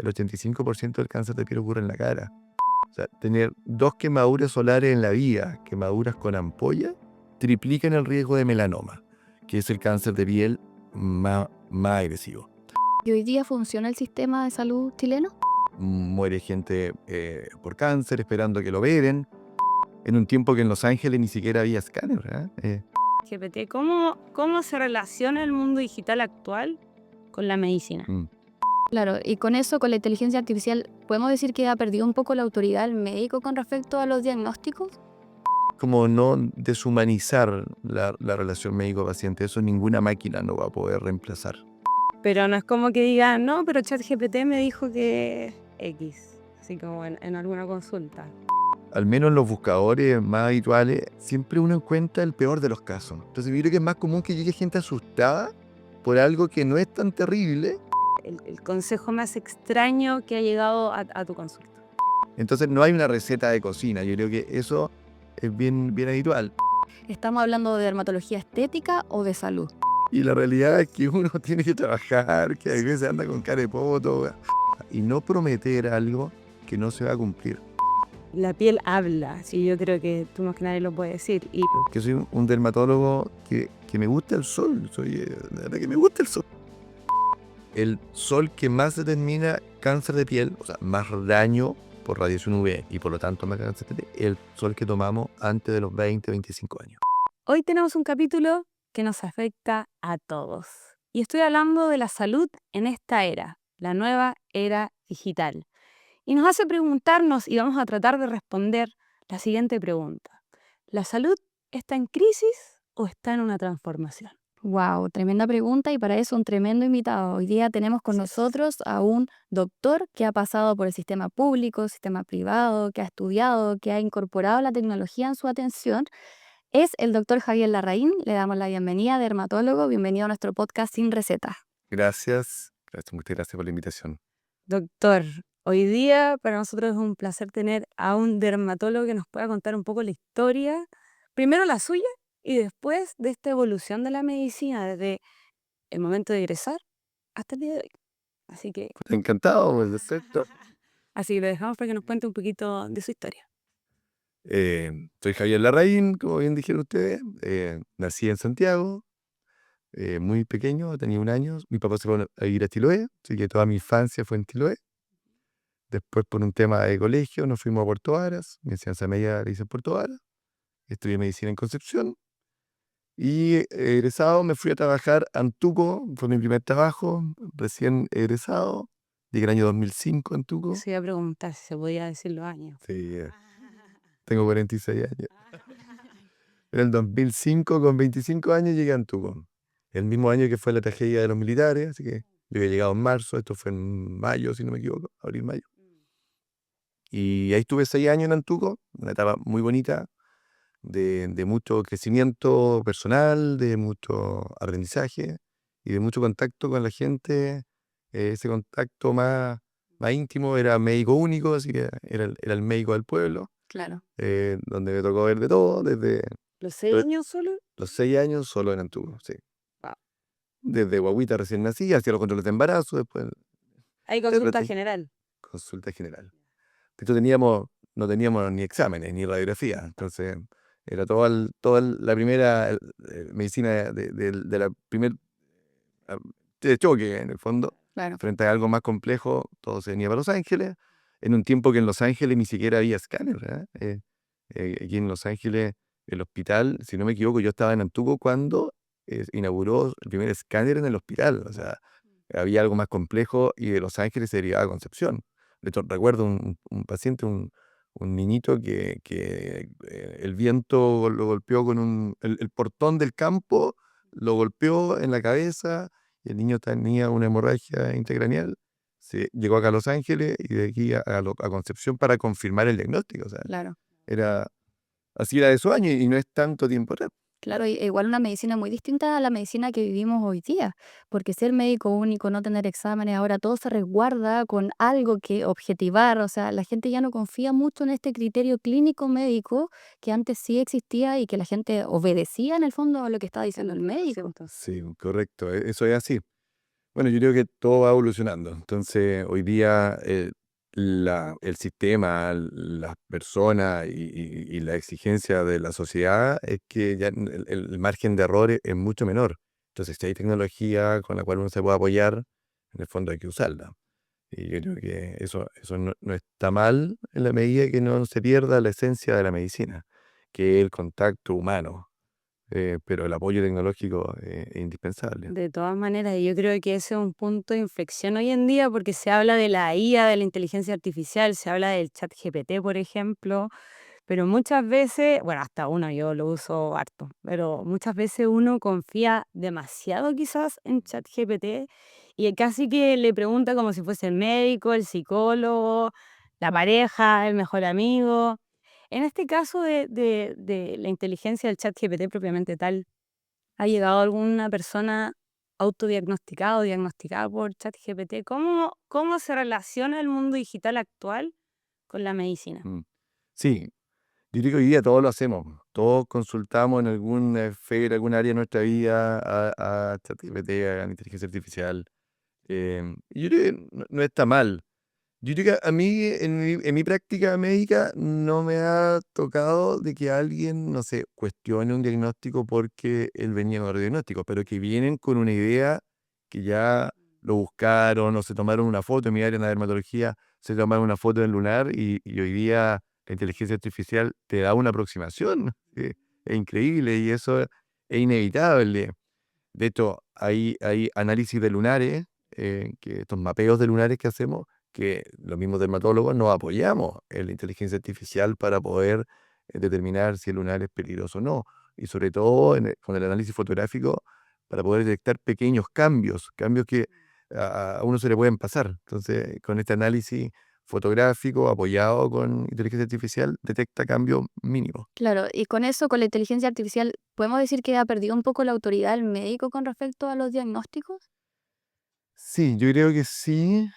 el 85% del cáncer de piel ocurre en la cara. O sea, tener 2 quemaduras solares en la vida, quemaduras con ampolla, triplican el riesgo de melanoma, que es el cáncer de piel más agresivo. ¿Y hoy día funciona el sistema de salud chileno? Muere gente por cáncer esperando que lo operen, en un tiempo que en Los Ángeles ni siquiera había escáner. GPT, ¿cómo se relaciona el mundo digital actual con la medicina? Claro, y con eso, con la inteligencia artificial, ¿podemos decir que ha perdido un poco la autoridad del médico con respecto a los diagnósticos? Como no deshumanizar la relación médico-paciente, eso ninguna máquina no va a poder reemplazar. Pero no es como que diga, no, pero ChatGPT me dijo que X, así como en alguna consulta. Al menos en los buscadores más habituales, siempre uno encuentra el peor de los casos. Entonces yo creo que es más común que llegue gente asustada por algo que no es tan terrible. El consejo más extraño que ha llegado a tu consulta. Entonces no hay una receta de cocina. Yo creo que eso es bien habitual. ¿Estamos hablando de dermatología estética o de salud? Y la realidad es que uno tiene que trabajar, que a veces anda con cara de poto, y no prometer algo que no se va a cumplir. La piel habla, sí, yo creo que tú más que nadie lo puedes decir. Y Que soy un dermatólogo que me gusta el sol, de verdad que me gusta el sol. El sol que más determina cáncer de piel, o sea, más daño por radiación UV y por lo tanto más cáncer de piel, el sol que tomamos antes de los 20, 25 años. hoy tenemos un capítulo que nos afecta a todos. Y estoy hablando de la salud en esta era, la nueva era digital. Y nos hace preguntarnos, y vamos a tratar de responder la siguiente pregunta. ¿La salud está en crisis o está en una transformación? Wow, tremenda pregunta y para eso un tremendo invitado. Hoy día tenemos con nosotros a un doctor que ha pasado por el sistema público, sistema privado, que ha estudiado, que ha incorporado la tecnología en su atención. Es el doctor Javier Larraín. Le damos la bienvenida, dermatólogo. Bienvenido a nuestro podcast Sin Receta. Gracias, muchas gracias por la invitación. Doctor, hoy día para nosotros es un placer tener a un dermatólogo que nos pueda contar un poco la historia, primero la suya y después de esta evolución de la medicina desde el momento de egresar hasta el día de hoy. Así que Encantado, pues, perfecto. lo dejamos para que nos cuente un poquito de su historia. Soy Javier Larraín, como bien dijeron ustedes. Nací en Santiago, muy pequeño, tenía 1 año. Mi papá se fue a vivir a Chiloé, así que toda mi infancia fue en Chiloé. Después, por un tema de colegio, nos fuimos a Puerto Varas. Mi enseñanza media la hice en Puerto Varas. Estudié medicina en Concepción. Y egresado me fui a trabajar a Antuco, fue mi primer trabajo, recién egresado. Llegué el año 2005 a Antuco. Se iba a preguntar si se podía decir los años. Sí, tengo 46 años. En el 2005, con 25 años, llegué a Antuco. El mismo año que fue la tragedia de los militares, así que yo había llegado en marzo, esto fue en mayo, si no me equivoco, abril, mayo. Y ahí estuve 6 años en Antuco, una etapa muy bonita, de mucho crecimiento personal, de mucho aprendizaje y de mucho contacto con la gente. Ese contacto más íntimo era médico único, así que era el médico del pueblo, Claro. donde me tocó ver de todo, desde ¿Los 6 años solo? los 6 años solo en Antuco, sí. Wow. Desde guagüita recién nací, hacía los controles de embarazo, después Hay de consulta repente, general. consulta general. De hecho, no teníamos ni exámenes, ni radiografía, entonces era toda la primera medicina de la primer ah, de choque, en el fondo, Claro. frente a algo más complejo. Todo se venía para Los Ángeles, en un tiempo que en Los Ángeles ni siquiera había escáner, ¿verdad? Aquí en Los Ángeles, el hospital, si no me equivoco, yo estaba en Antuco cuando inauguró el primer escáner en el hospital. O sea, había algo más complejo y de Los Ángeles se derivaba a Concepción. De hecho, recuerdo un paciente, un niñito que el viento lo golpeó con el portón del campo, lo golpeó en la cabeza y el niño tenía una hemorragia intracraneal. Se llegó acá a Los Ángeles y de aquí a Concepción para confirmar el diagnóstico. O sea, Claro. así era de esos años y no es tanto tiempo atrás. Claro, igual una medicina muy distinta a la medicina que vivimos hoy día, porque ser médico único, no tener exámenes, ahora todo se resguarda con algo que objetivar, o sea, la gente ya no confía mucho en este criterio clínico médico que antes sí existía y que la gente obedecía en el fondo a lo que estaba diciendo el médico. Sí, correcto, eso es así. Bueno, yo creo que todo va evolucionando. Entonces, hoy día el sistema, las personas y la exigencia de la sociedad es que ya el margen de error es mucho menor. Entonces, si hay tecnología con la cual uno se puede apoyar, en el fondo hay que usarla. Y yo creo que eso no está mal en la medida que no se pierda la esencia de la medicina, que es el contacto humano. Pero el apoyo tecnológico es indispensable. De todas maneras, y yo creo que ese es un punto de inflexión hoy en día porque se habla de la IA, de la inteligencia artificial, se habla del chat GPT, por ejemplo, pero muchas veces, bueno, hasta uno yo lo uso harto, pero muchas veces uno confía demasiado quizás en chat GPT y casi que le pregunta como si fuese el médico, el psicólogo, la pareja, el mejor amigo. En este caso de la inteligencia del chat GPT propiamente tal, ¿ha llegado alguna persona autodiagnosticada o diagnosticada por ChatGPT? ¿Cómo se relaciona el mundo digital actual con la medicina? Mm. Sí, yo creo que hoy día todos lo hacemos. Todos consultamos en alguna esfera, algún área de nuestra vida a ChatGPT, a la inteligencia artificial. Yo creo que no está mal. Yo creo que a mí, en mi práctica médica, no me ha tocado de que alguien, no sé, cuestione un diagnóstico porque él venía con otro diagnóstico, pero que vienen con una idea que ya lo buscaron o se tomaron una foto. En mi área en la dermatología se tomaron una foto del lunar y hoy día la inteligencia artificial te da una aproximación. Es increíble y eso es inevitable. De hecho, hay análisis de lunares, que estos mapeos de lunares que hacemos, que los mismos dermatólogos nos apoyamos en la inteligencia artificial para poder determinar si el lunar es peligroso o no. Y sobre todo con el análisis fotográfico para poder detectar pequeños cambios, cambios que a uno se le pueden pasar. Entonces, con este análisis fotográfico apoyado con inteligencia artificial, detecta cambios mínimos. Claro, y con eso, con la inteligencia artificial, ¿podemos decir que ha perdido un poco la autoridad del médico con respecto a los diagnósticos? Sí, yo creo que sí,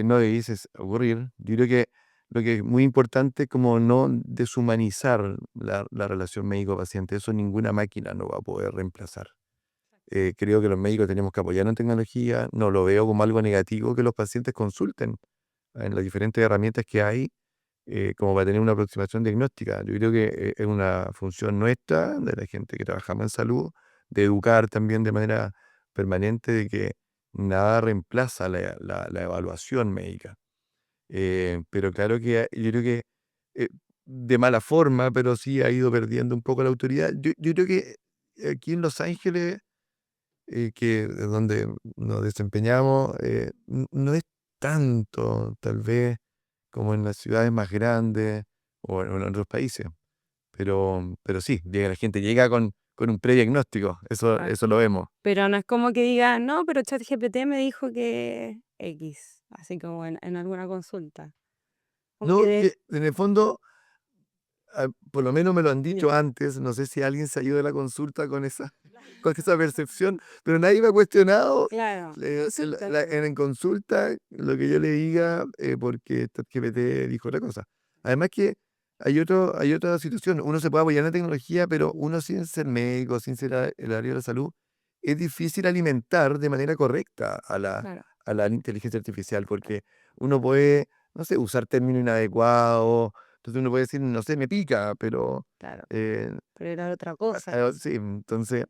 no debiese ocurrir. Yo creo que lo que es muy importante es como no deshumanizar la relación médico-paciente. Eso ninguna máquina no va a poder reemplazar. Creo que los médicos tenemos que apoyar en tecnología. No lo veo como algo negativo que los pacientes consulten en las diferentes herramientas que hay, como para tener una aproximación diagnóstica. Yo creo que es una función nuestra, de la gente que trabajamos en salud, de educar también de manera permanente de que nada reemplaza la evaluación médica. Pero claro que yo creo que eh, de mala forma, pero sí ha ido perdiendo un poco la autoridad. Yo creo que aquí en Los Ángeles, que es donde nos desempeñamos, no es tanto, tal vez, como en las ciudades más grandes o en otros países. Pero sí, la gente llega con un prediagnóstico, Ah, eso lo vemos. pero no es como que diga, no, pero ChatGPT me dijo que X, así como en alguna consulta. Como que No, que en el fondo, por lo menos me lo han dicho ya, antes, no sé si alguien se ha ido de la consulta con esa, con esa percepción, pero nadie me ha cuestionado claro, en consulta lo que yo le diga, porque ChatGPT dijo otra cosa. Además que hay otra situación, uno se puede apoyar en la tecnología, pero uno sin ser médico, sin ser el área de la salud, es difícil alimentar de manera correcta claro, a la inteligencia artificial, porque uno puede, no sé, usar términos inadecuados. Entonces uno puede decir, no sé, me pica, pero claro, eh, pero era otra cosa. sí, entonces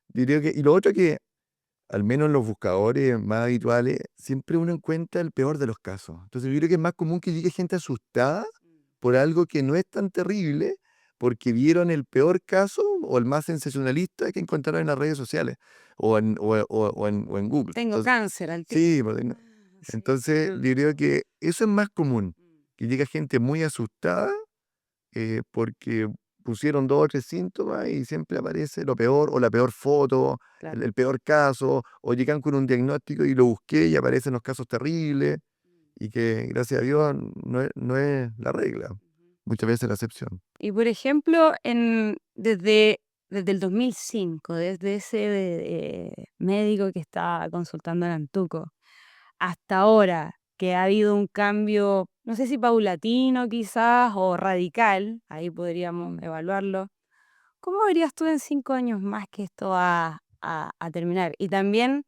diría que, y lo otro que, al menos en los buscadores más habituales, siempre uno encuentra el peor de los casos. Entonces yo creo que es más común que llegue gente asustada por algo que no es tan terrible, porque vieron el peor caso o el más sensacionalista que encontraron en las redes sociales o en Google. Tengo Entonces, cáncer al tiro. sí, Sí, entonces yo creo que eso es más común, que llega gente muy asustada, porque pusieron 2 o 3 síntomas y siempre aparece lo peor, o la peor foto, claro. el peor caso, o llegan con un diagnóstico y lo busqué y aparecen los casos terribles, y que gracias a Dios no es la regla, muchas veces la excepción. Y por ejemplo, desde el 2005, desde ese médico que estaba consultando al Antuco, hasta ahora, que ha habido un cambio, no sé si paulatino quizás o radical, ahí podríamos evaluarlo. ¿Cómo verías tú en 5 años más que esto va a terminar? Y también,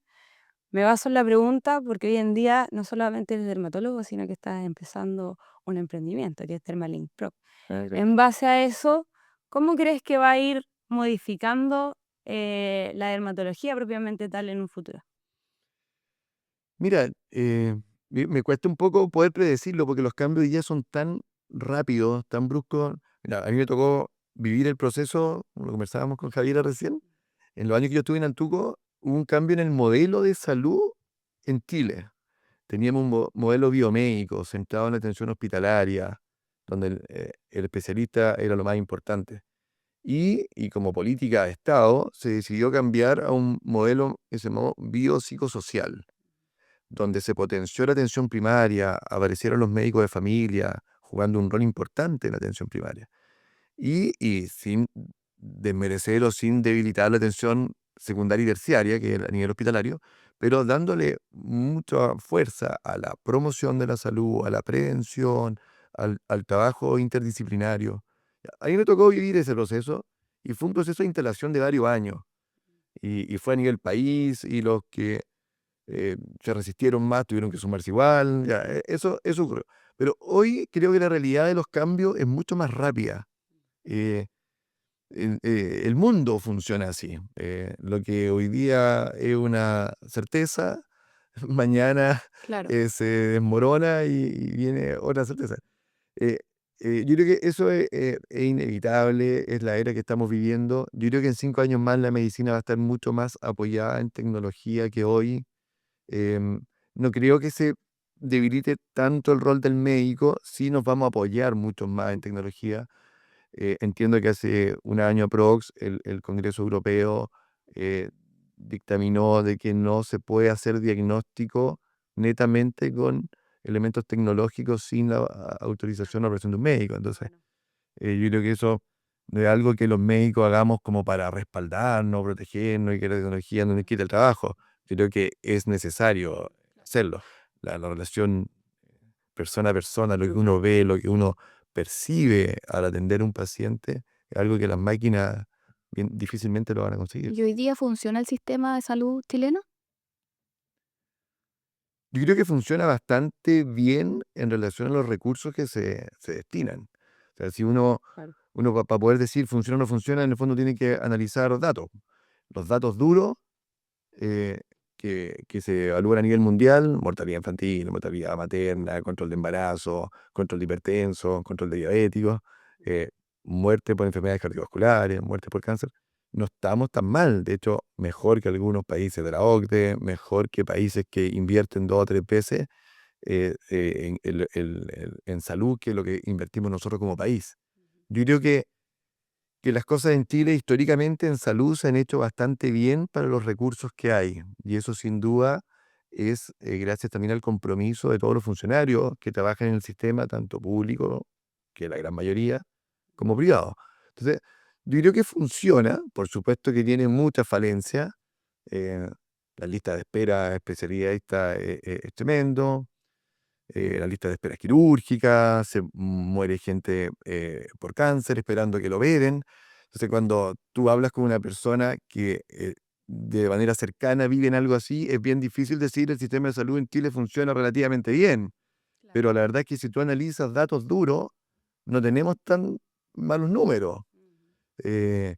Me baso en la pregunta porque hoy en día no solamente eres dermatólogo, sino que estás empezando un emprendimiento, que es Thermalink Pro. Claro. En base a eso, ¿cómo crees que va a ir modificando la dermatología propiamente tal en un futuro? Mira, me cuesta un poco poder predecirlo porque los cambios ya son tan rápidos, tan bruscos. Mira, a mí me tocó vivir el proceso, como lo conversábamos con Javiera recién. En los años que yo estuve en Antuco, hubo un cambio en el modelo de salud en Chile. Teníamos un modelo biomédico centrado en la atención hospitalaria, donde el especialista era lo más importante. Y como política de Estado, se decidió cambiar a un modelo que se llamó biopsicosocial, donde se potenció la atención primaria, aparecieron los médicos de familia, jugando un rol importante en la atención primaria. Y sin desmerecer o sin debilitar la atención secundaria y terciaria, que es a nivel hospitalario, pero dándole mucha fuerza a la promoción de la salud, a la prevención, al trabajo interdisciplinario. A mí me tocó vivir ese proceso y fue un proceso de instalación de varios años. Y fue a nivel país y los que se resistieron más tuvieron que sumarse igual. Ya, eso ocurrió. Pero hoy creo que la realidad de los cambios es mucho más rápida. Eh, el mundo funciona así. Lo que hoy día es una certeza, mañana Claro. se desmorona y viene otra certeza. Eh, yo creo que eso es inevitable, es la era que estamos viviendo. Yo creo que en 5 años más la medicina va a estar mucho más apoyada en tecnología que hoy. Em, no creo que se debilite tanto el rol del médico, sí nos vamos a apoyar mucho más en tecnología. Entiendo que hace un año aprox el Congreso Europeo eh, dictaminó de que no se puede hacer diagnóstico netamente con elementos tecnológicos sin la autorización o aprobación de un médico. Entonces, yo creo que eso no es algo que los médicos hagamos como para respaldarnos, protegernos y que la tecnología no nos quite el trabajo. Yo creo que es necesario hacerlo. La relación persona a persona, lo que uno ve, lo que uno percibe al atender a un paciente, es algo que las máquinas bien difícilmente lo van a conseguir. ¿Y hoy día funciona el sistema de salud chileno? Yo creo que funciona bastante bien en relación a los recursos que se destinan. O sea, si Claro. uno para poder decir funciona o no funciona, en el fondo tiene que analizar datos. Los datos duros que se evalúan a nivel mundial: mortalidad infantil, mortalidad materna, control de embarazo, control de hipertenso, control de diabéticos, eh, muerte por enfermedades cardiovasculares, muerte por cáncer. No estamos tan mal, de hecho, mejor que algunos países de la OCDE, mejor que países que invierten 2 o 3 veces en salud que lo que invertimos nosotros como país. Yo creo que las cosas en Chile históricamente en salud se han hecho bastante bien para los recursos que hay. Y eso sin duda es gracias también al compromiso de todos los funcionarios que trabajan en el sistema, tanto público, que es la gran mayoría, como privado. Entonces, yo creo que funciona, por supuesto que tiene muchas falencias. eh, la lista de espera especialista es tremendo. La lista de espera quirúrgica, se muere gente por cáncer esperando que lo operen. Entonces, cuando tú hablas con una persona que de manera cercana vive en algo así, es bien difícil decir el sistema de salud en Chile funciona relativamente bien. Claro. Pero la verdad es que si tú analizas datos duros, no tenemos tan malos números. Eh,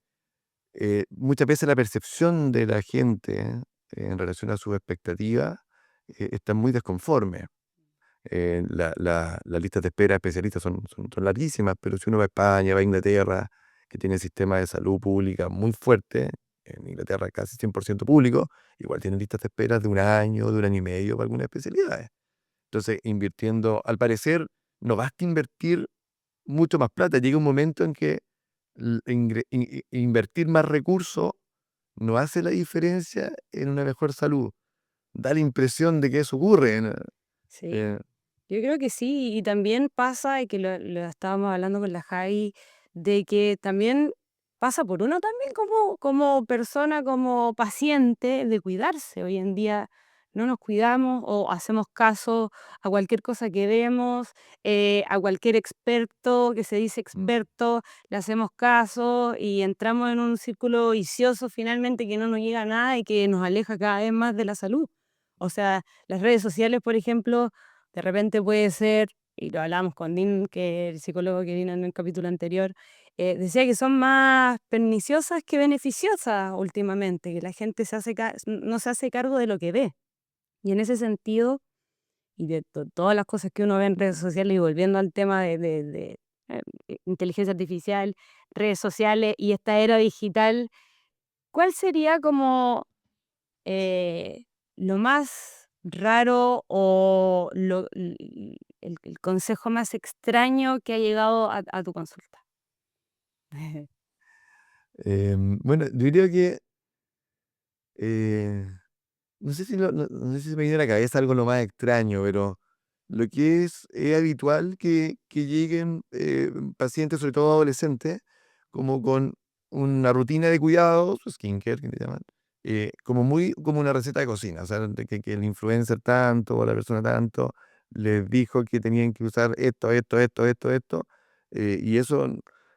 Muchas veces la percepción de la gente en relación a sus expectativas está muy desconforme. Las listas de espera especialistas son larguísimas, pero si uno va a España, va a Inglaterra, que tiene sistemas de salud pública muy fuertes, en Inglaterra casi 100% público, igual tienen listas de espera de 1 año, de 1 año y medio para algunas especialidades. Entonces, invirtiendo, al parecer, no basta invertir mucho más plata. Llega un momento en que invertir más recursos no hace la diferencia en una mejor salud. Da la impresión de que eso ocurre. Sí. Eh, Yo creo que sí, y también pasa, y que lo estábamos hablando con la Javi, de que también pasa por uno también como persona, como paciente, de cuidarse. Hoy en día no nos cuidamos o hacemos caso a cualquier cosa que vemos, a cualquier experto que se dice mm. experto, le hacemos caso y entramos en un círculo vicioso finalmente que no nos llega a nada y que nos aleja cada vez más de la salud. O sea, las redes sociales, por ejemplo, de repente puede ser, y lo hablamos con Dean, que el psicólogo que vino en el capítulo anterior, decía que son más perniciosas que beneficiosas últimamente, que la gente no se hace cargo de lo que ve. Y en ese sentido, y de todas las cosas que uno ve en redes sociales, y volviendo al tema de inteligencia artificial, redes sociales y esta era digital, ¿cuál sería como lo más raro o el consejo más extraño que ha llegado a tu consulta? Bueno, yo diría que no sé si no sé si se me viene a la cabeza algo lo más extraño, pero lo que es habitual que lleguen pacientes, sobre todo adolescentes, como con una rutina de cuidados, skincare, que le llaman, como una receta de cocina. O sea, que el influencer tanto o la persona tanto les dijo que tenían que usar esto, y eso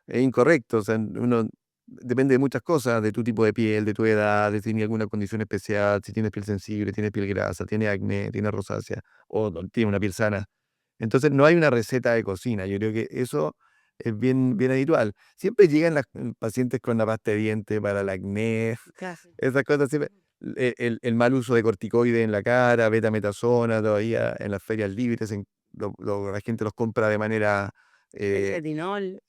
es incorrecto. O sea, uno depende de muchas cosas, de tu tipo de piel, de tu edad, de si tienes alguna condición especial, si tienes piel sensible, tienes piel grasa, tienes acné, tienes rosácea o no, tienes una piel sana. Entonces no hay una receta de cocina. Yo creo que eso es bien habitual. Siempre llegan las pacientes con la pasta de dientes para el acné, Casi. esas cosas siempre. El mal uso de corticoides en la cara, betametasona, todavía en las ferias libres, la gente los compra de manera El eh, retinol.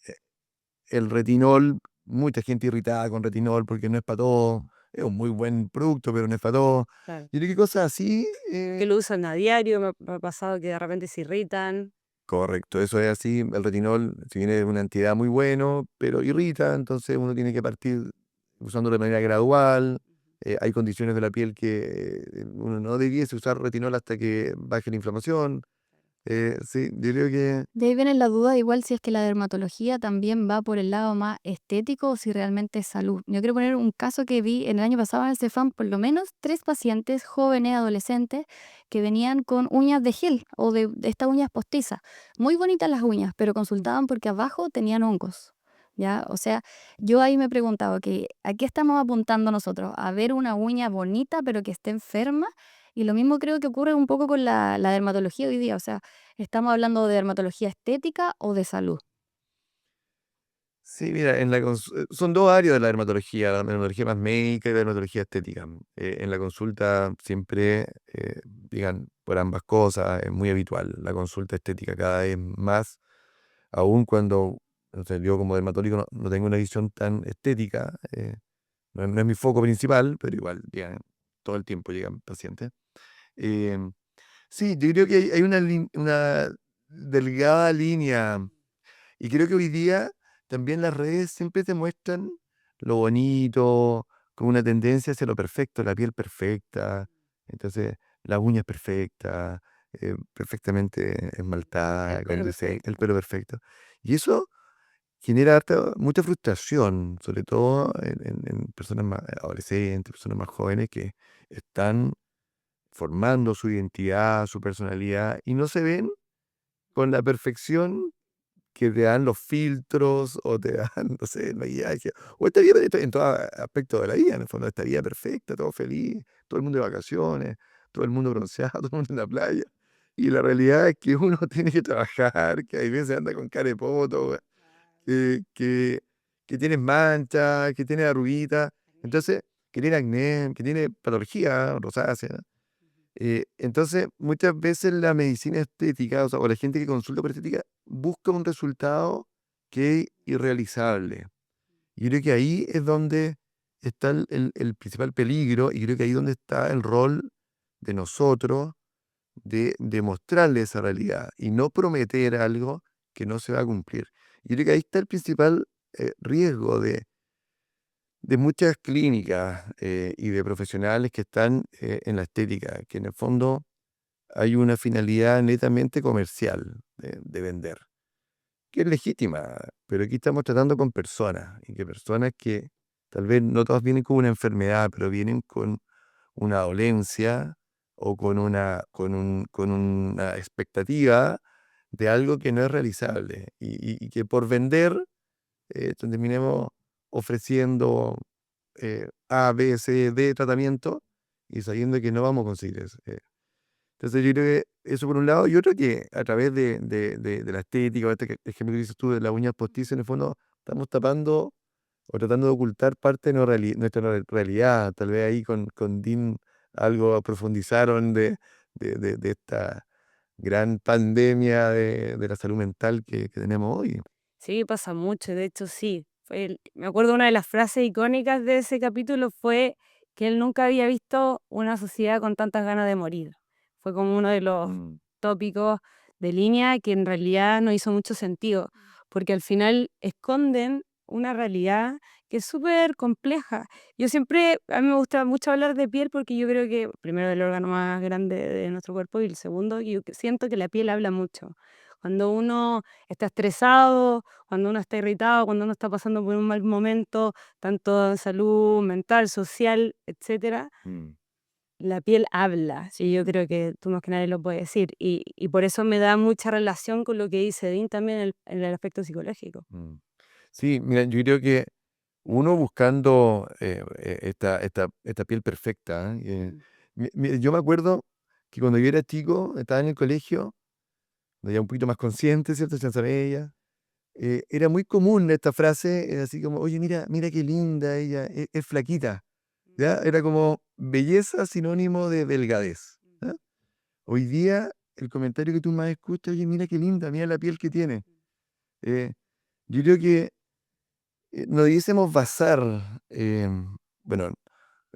el retinol, mucha gente irritada con retinol porque no es para todo. Es un muy buen producto, pero no es para todo. Claro. Yo creo que cosas así, Que lo usan a diario, me ha pasado que de repente se irritan. correcto, eso es así. El retinol, si bien es una entidad muy bueno, pero irrita, entonces uno tiene que partir usándolo de manera gradual. Hay condiciones de la piel que uno no debiese usar retinol hasta que baje la inflamación. Sí, yo creo que De ahí viene la duda, igual si es que la dermatología también va por el lado más estético o si realmente es salud. Yo quiero poner un caso que vi en el año pasado en el Cefam, por lo menos 3 pacientes jóvenes, adolescentes, que venían con uñas de gel o de estas uñas postizas. Muy bonitas las uñas, pero consultaban porque abajo tenían hongos. ¿Ya? O sea, yo ahí me preguntaba que ¿a qué estamos apuntando nosotros? ¿A ver una uña bonita pero que esté enferma? Y lo mismo creo que ocurre un poco con la dermatología hoy día. O sea, ¿estamos hablando de dermatología estética o de salud? sí, mira, son dos áreas de la dermatología más médica y la dermatología estética. En la consulta siempre, digan, por ambas cosas, es muy habitual la consulta estética cada vez más, aun cuando, o sea, yo como dermatólogo no tengo una visión tan estética, no es mi foco principal, pero igual, llegan, todo el tiempo llegan pacientes. Eh, sí, yo creo que hay una delgada línea y creo que hoy día también las redes siempre te muestran lo bonito, con una tendencia hacia lo perfecto, la piel perfecta, entonces las uñas perfectas, perfectamente El esmaltada, con pelo diseño, el perfecto. pelo perfecto. Y eso genera mucha frustración, sobre todo en personas más adolescentes, personas más jóvenes que están formando su identidad, su personalidad y no se ven con la perfección que te dan los filtros o te dan, no sé, el maquillaje, o esta vida en todo aspecto de la vida, en el fondo, esta vida perfecta, todo feliz, todo el mundo de vacaciones, todo el mundo bronceado, todo el mundo en la playa. Y la realidad es que uno tiene que trabajar, que hay veces anda con cara de poto, que, que, que tienes manchas, que tienes arruguitas, entonces, que tiene acné, que tiene patología, rosácea. Entonces, muchas veces la medicina estética, o la gente que consulta por estética, busca un resultado que es irrealizable. Y yo creo que ahí es donde está el principal peligro, y creo que ahí es donde está el rol de nosotros de demostrarle esa realidad y no prometer algo que no se va a cumplir. Y yo creo que ahí está el principal riesgo de muchas clínicas y de profesionales que están en la estética, que en el fondo hay una finalidad netamente comercial de vender, que es legítima, pero aquí estamos tratando con personas, y que personas que tal vez no todas vienen con una enfermedad, pero vienen con una dolencia o con una expectativa de algo que no es realizable y que por vender terminemos ofreciendo A, B, C, D tratamiento y sabiendo que no vamos a conseguir eso. Entonces yo creo que eso por un lado, y otro que a través de la estética, o este ejemplo que dices tú de las uñas postizas, en el fondo estamos tapando o tratando de ocultar parte de nuestra realidad. Tal vez ahí con Dean algo profundizaron de esta gran pandemia de la salud mental que tenemos hoy. Sí, pasa mucho, de hecho sí. Me acuerdo una de las frases icónicas de ese capítulo fue que él nunca había visto una sociedad con tantas ganas de morir. Fue como uno de los Mm, tópicos de línea que en realidad no hizo mucho sentido, porque al final esconden una realidad que es súper compleja. A mí me gusta mucho hablar de piel porque yo creo que primero es el órgano más grande de nuestro cuerpo y el segundo, siento que la piel habla mucho. Cuando uno está estresado, cuando uno está irritado, cuando uno está pasando por un mal momento, tanto en salud mental, social, etcétera, mm, la piel habla. Sí, yo creo que tú más que nadie lo puedes decir. Y por eso me da mucha relación con lo que dice Dean también en el aspecto psicológico. mm. Sí, mira, yo creo que uno buscando esta piel perfecta, ¿eh? Mm. Yo me acuerdo que cuando yo era chico, estaba en el colegio, ya un poquito más consciente, ¿cierto? Chanza Bella, era muy común esta frase, así como, oye, mira qué linda ella, es flaquita, ¿ya? Era como belleza sinónimo de delgadez, ¿ya? Hoy día, el comentario que tú más escuchas, oye, mira qué linda, mira la piel que tiene. Eh, yo creo que no debiésemos basar, bueno,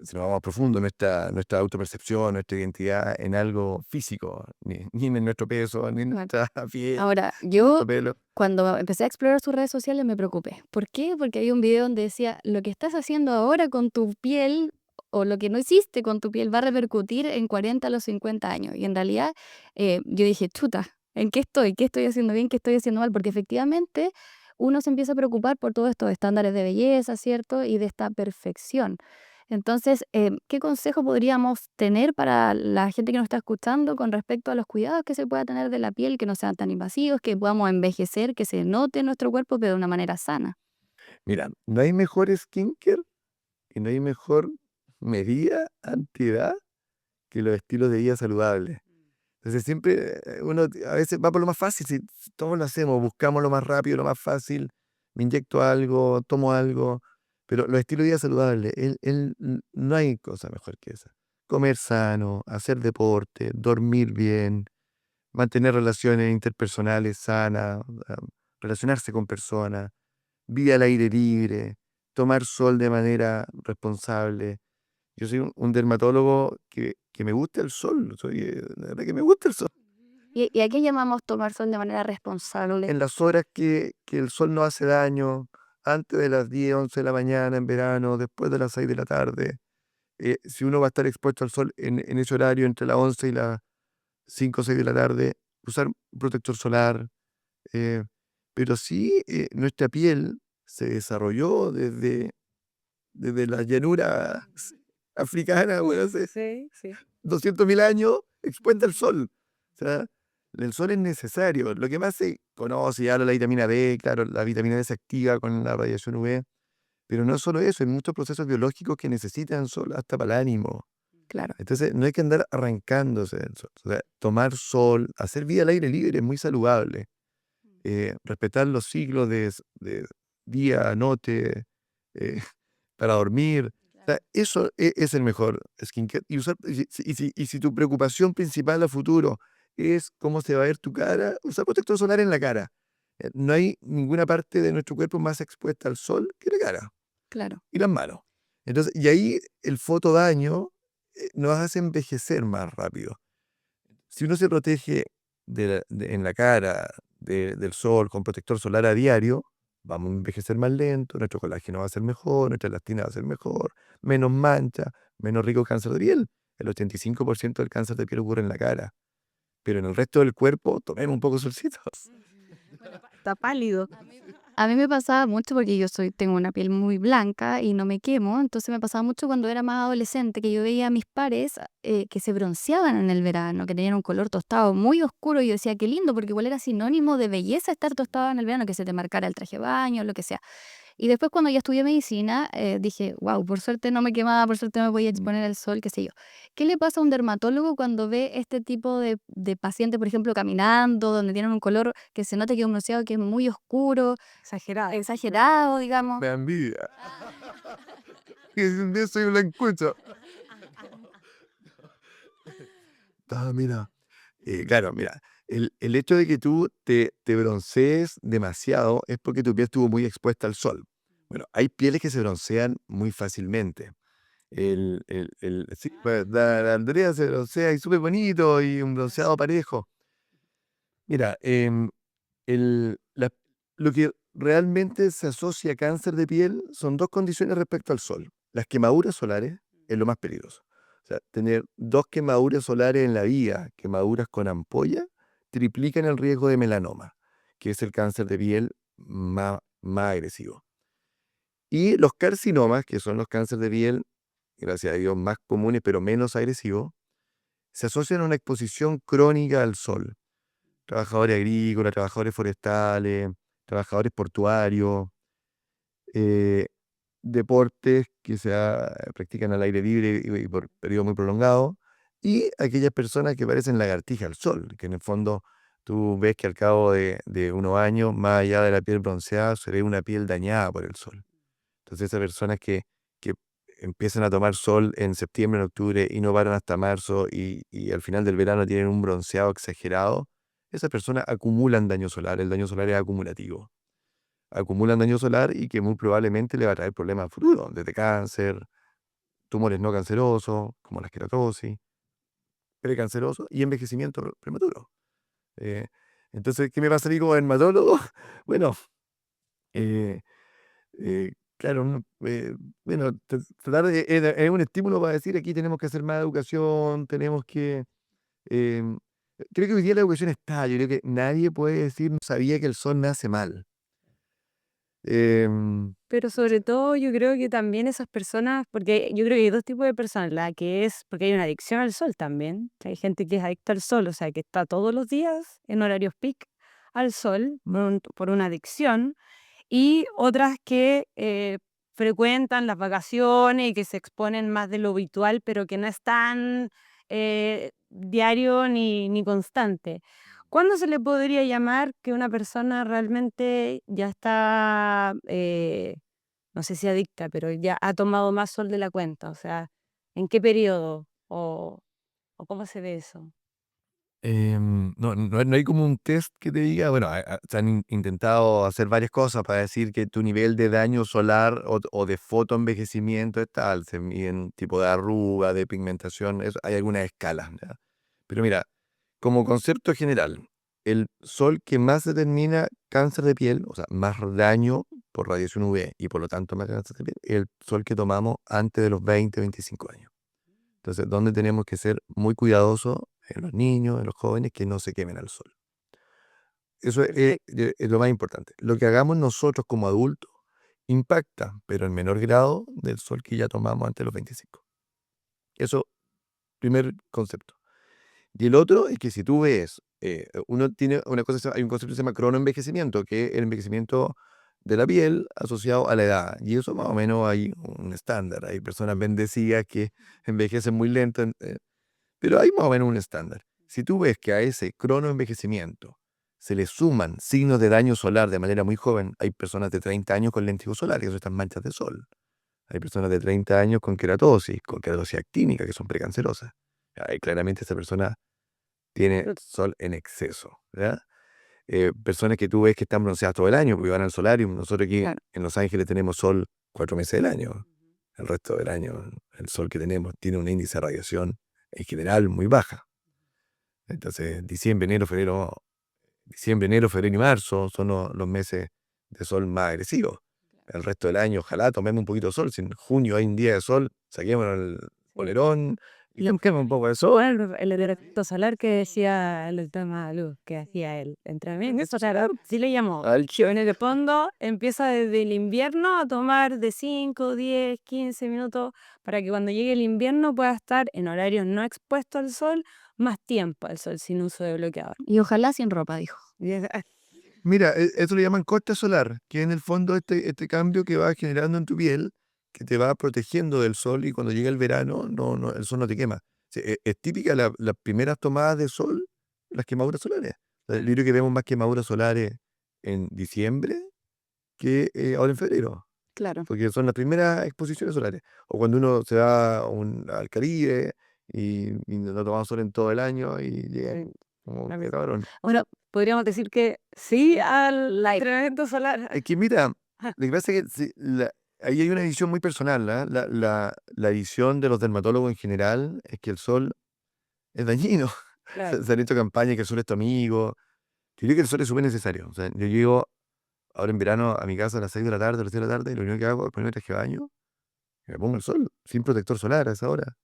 si nos vamos a profundo, nuestra autopercepción, nuestra identidad en algo físico, ni en nuestro peso, ni en Claro. nuestra piel, Ahora, nuestro yo pelo. cuando empecé a explorar sus redes sociales me preocupé. ¿Por qué? Porque había un video donde decía, lo que estás haciendo ahora con tu piel o lo que no hiciste con tu piel va a repercutir en 40 a los 50 años. Y en realidad yo dije, chuta, ¿en qué estoy? ¿Qué estoy haciendo bien? ¿Qué estoy haciendo mal? Porque efectivamente uno se empieza a preocupar por todos estos estándares de belleza, ¿cierto? Y de esta perfección. Entonces, ¿qué consejo podríamos tener para la gente que nos está escuchando con respecto a los cuidados que se pueda tener de la piel, que no sean tan invasivos, que podamos envejecer, que se note en nuestro cuerpo, pero de una manera sana? Mira, no hay mejor skincare y no hay mejor medida antiedad que los estilos de vida saludables. Entonces siempre uno a veces va por lo más fácil, si todos lo hacemos, buscamos lo más rápido, lo más fácil, me inyecto algo, tomo algo, pero los estilos de vida saludables, no hay cosa mejor que esa. Comer sano, hacer deporte, dormir bien, mantener relaciones interpersonales sanas, relacionarse con personas, vida al aire libre, tomar sol de manera responsable. Yo soy un dermatólogo que me gusta el sol, la verdad que me gusta el sol. ¿Y a qué llamamos tomar sol de manera responsable? En las horas que el sol no hace daño, antes de las 10 11 de la mañana en verano, después de las 6 de la tarde, si uno va a estar expuesto al sol en ese horario entre las 11 y las 5 o 6 de la tarde, usar protector solar. eh, pero sí, nuestra piel se desarrolló desde la llanura africana, bueno, hace Sí, sí. 200.000 años expuesta al sol. O sea, el sol es necesario. Lo que más se conoce ya la vitamina D, claro, la vitamina D se activa con la radiación UV, pero no solo eso, hay muchos procesos biológicos que necesitan sol hasta para el ánimo. Claro, Entonces, no hay que andar arrancándose del sol. O sea, tomar sol, hacer vida al aire libre es muy saludable. Respetar los ciclos de día, noche, eh, para dormir. O sea, eso es el mejor skincare. Y si tu preocupación principal a futuro es cómo se va a ver tu cara, usa protector solar en la cara. No hay ninguna parte de nuestro cuerpo más expuesta al sol que la cara claro. y las manos. Entonces, y ahí el fotodaño nos hace envejecer más rápido. Si uno se protege en la cara del sol con protector solar a diario, vamos a envejecer más lento, nuestro colágeno va a ser mejor, nuestra elastina va a ser mejor, menos mancha, menos riesgo de cáncer de piel. El 85% del cáncer de piel ocurre en la cara, pero en el resto del cuerpo, tomemos un poco de solcitos. Está pálido. A mí me pasaba mucho porque tengo una piel muy blanca y no me quemo, entonces me pasaba mucho cuando era más adolescente que yo veía a mis pares que se bronceaban en el verano, que tenían un color tostado muy oscuro y yo decía, qué lindo, porque igual era sinónimo de belleza estar tostado en el verano, que se te marcara el traje de baño, lo que sea. Y después cuando ya estudié medicina, dije, wow, por suerte no me quemaba, por suerte no me podía exponer al sol, qué sé yo. ¿Qué le pasa a un dermatólogo cuando ve este tipo de paciente, por ejemplo, caminando, donde tienen un color que se nota que es un bronceado que es muy oscuro, exagerado, digamos? Me da envidia. Que un día soy blancucho. Mira. Claro, mira, el hecho de que tú te broncees demasiado es porque tu piel estuvo muy expuesta al sol. Bueno, hay pieles que se broncean muy fácilmente. Sí, pues, la Andrea se broncea y súper bonito y un bronceado parejo. Mira, lo que realmente se asocia a cáncer de piel son dos condiciones respecto al sol. Las quemaduras solares es lo más peligroso. O sea, tener 2 quemaduras solares en la vida, quemaduras con ampolla, triplican el riesgo de melanoma, que es el cáncer de piel más agresivo. Y los carcinomas, que son los cánceres de piel, gracias a Dios, más comunes pero menos agresivos, se asocian a una exposición crónica al sol. Trabajadores agrícolas, trabajadores forestales, trabajadores portuarios, eh, deportes que practican al aire libre y por periodos muy prolongados, y aquellas personas que parecen lagartijas al sol, que en el fondo tú ves que al cabo de unos años, más allá de la piel bronceada, se ve una piel dañada por el sol. Entonces esas personas que empiezan a tomar sol en septiembre, en octubre y no paran hasta marzo y al final del verano tienen un bronceado exagerado, esas personas acumulan daño solar. El daño solar es acumulativo. Acumulan daño solar y que muy probablemente le va a traer problemas futuros, desde cáncer, tumores no cancerosos, como la esclerosis, precanceroso y envejecimiento prematuro. Eh, entonces, ¿qué me pasa a mí como dermatólogo? Bueno, eh, claro, bueno, tratar es un estímulo para decir aquí tenemos que hacer más educación, tenemos que... em, creo que hoy día la educación está, yo creo que nadie puede decir no sabía que el sol me hace mal. Em, Pero sobre todo yo creo que también esas personas, porque yo creo que hay dos tipos de personas, la que es, porque hay una adicción al sol también, hay gente que es adicta al sol, o sea, que está todos los días en horarios peak al sol por una adicción, y otras que frecuentan las vacaciones y que se exponen más de lo habitual, pero que no es tan diario ni constante. ¿Cuándo se le podría llamar que una persona realmente ya está, no sé si adicta, pero ya ha tomado más sol de la cuenta? O sea, ¿en qué periodo? ¿O cómo se ve eso? no hay como un test que te diga, bueno, se han intentado hacer varias cosas para decir que tu nivel de daño solar o de fotoenvejecimiento es tal, se miden tipo de arruga, de pigmentación, hay algunas escalas, ¿ya? Pero mira, como concepto general, el sol que más determina cáncer de piel, o sea, más daño por radiación UV y por lo tanto más cáncer de piel, es el sol que tomamos antes de los 20, 25 años. Entonces, donde tenemos que ser muy cuidadosos en los niños, en los jóvenes, que no se quemen al sol. Eso Perfecto. es lo más importante. Lo que hagamos nosotros como adultos impacta, pero en menor grado del sol que ya tomamos antes de los 25. Eso, primer concepto. Y el otro es que si tú ves, uno tiene una cosa, hay un concepto que se llama cronoenvejecimiento, que es el envejecimiento de la piel asociado a la edad. Y eso más o menos hay un estándar. Hay personas bendecidas que envejecen muy lento, pero hay más o menos un estándar. Si tú ves que a ese cronoenvejecimiento se le suman signos de daño solar de manera muy joven, hay personas de 30 años con léntigos solares, que son estas manchas de sol. Hay personas de 30 años con queratosis actínica, que son precancerosas. Ahí claramente esa persona tiene sol en exceso, ¿ya? Personas que tú ves que están bronceadas todo el año porque van al solarium. Nosotros aquí Claro. en Los Ángeles tenemos sol 4 meses del año. El resto del año, el sol que tenemos tiene un índice de radiación en general muy baja. Entonces, diciembre, enero, febrero y marzo son los meses de sol más agresivos. El resto del año, ojalá tomemos un poquito de sol. Si en junio hay un día de sol, saquemos el Sí. polerón y Lo tomemos un poco de sol. Bueno, el efecto solar que decía el tema Luz, que hacía el entrenamiento solar, sí le llamó. Al En el fondo empieza desde el invierno a tomar de 5, 10, 15 minutos para que cuando llegue el invierno pueda estar en horarios no expuestos al sol, más tiempo al sol sin uso de bloqueador. Y ojalá sin ropa, dijo. Y es- Mira, eso le llaman costa solar, que en el fondo este cambio que va generando en tu piel, que te va protegiendo del sol y cuando llega el verano, el sol no te quema. Sí, es típica las primeras tomadas de sol, las quemaduras solares. O sea, yo creo que vemos más quemaduras solares en diciembre que ahora en febrero, Claro. porque son las primeras exposiciones solares. O cuando uno se va al Caribe y no toma sol en todo el año y llega Sí, como la que verdad. cabrón. Bueno, podríamos decir que sí al entrenamiento solar. Es que mira, lo que pasa es que ahí hay una visión muy personal, ¿ah? La visión de los dermatólogos en general es que el sol es dañino. Claro. Se han hecho campañas que el sol es tu amigo. Yo creo que el sol es súper necesario. O sea, yo llego ahora en verano a mi casa a las 6 de la tarde, a las 7 de la tarde, y lo único que hago es ponerme traje de baño y me pongo el sol, sin protector solar a esa hora.